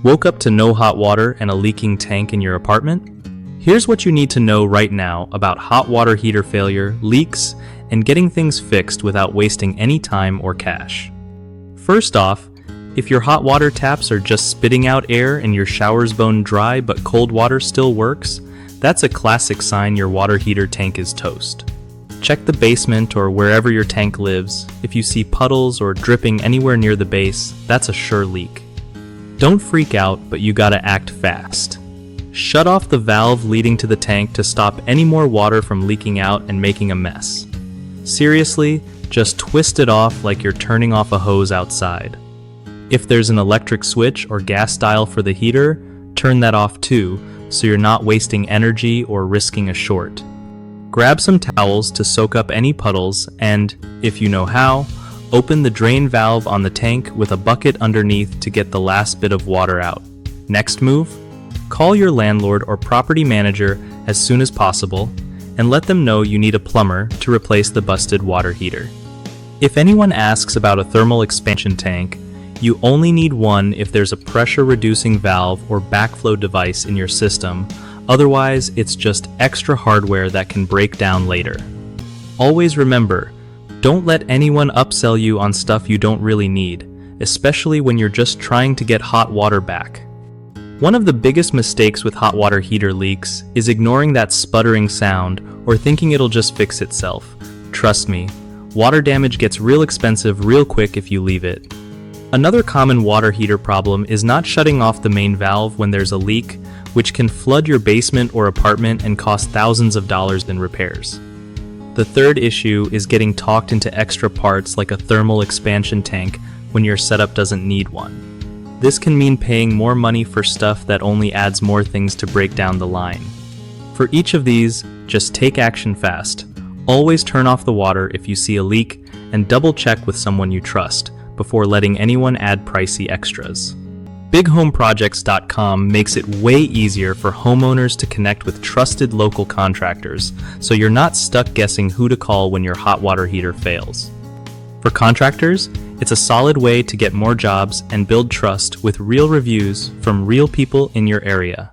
Woke up to no hot water and a leaking tank in your apartment? Here's what you need to know right now about hot water heater failure, leaks, and getting things fixed without wasting any time or cash. First off, if your hot water taps are just spitting out air and your shower's bone dry but cold water still works, that's a classic sign your water heater tank is toast. Check the basement or wherever your tank lives. If you see puddles or dripping anywhere near the base, that's a sure leak. Don't freak out, but you gotta act fast. Shut off the valve leading to the tank to stop any more water from leaking out and making a mess. Seriously, just twist it off like you're turning off a hose outside. If there's an electric switch or gas dial for the heater, turn that off too, so you're not wasting energy or risking a short. Grab some towels to soak up any puddles and, if you know how, open the drain valve on the tank with a bucket underneath to get the last bit of water out. Next move? Call your landlord or property manager as soon as possible and let them know you need a plumber to replace the busted water heater. If anyone asks about a thermal expansion tank, you only need one if there's a pressure-reducing valve or backflow device in your system. Otherwise, it's just extra hardware that can break down later. Always remember, don't let anyone upsell you on stuff you don't really need, especially when you're just trying to get hot water back. One of the biggest mistakes with hot water heater leaks is ignoring that sputtering sound or thinking it'll just fix itself. Trust me, water damage gets real expensive real quick if you leave it. Another common water heater problem is not shutting off the main valve when there's a leak, which can flood your basement or apartment and cost thousands of dollars in repairs. The third issue is getting talked into extra parts like a thermal expansion tank when your setup doesn't need one. This can mean paying more money for stuff that only adds more things to break down the line. For each of these, just take action fast. Always turn off the water if you see a leak and double check with someone you trust before letting anyone add pricey extras. BigHomeProjects.com makes it way easier for homeowners to connect with trusted local contractors, so you're not stuck guessing who to call when your hot water heater fails. For contractors, it's a solid way to get more jobs and build trust with real reviews from real people in your area.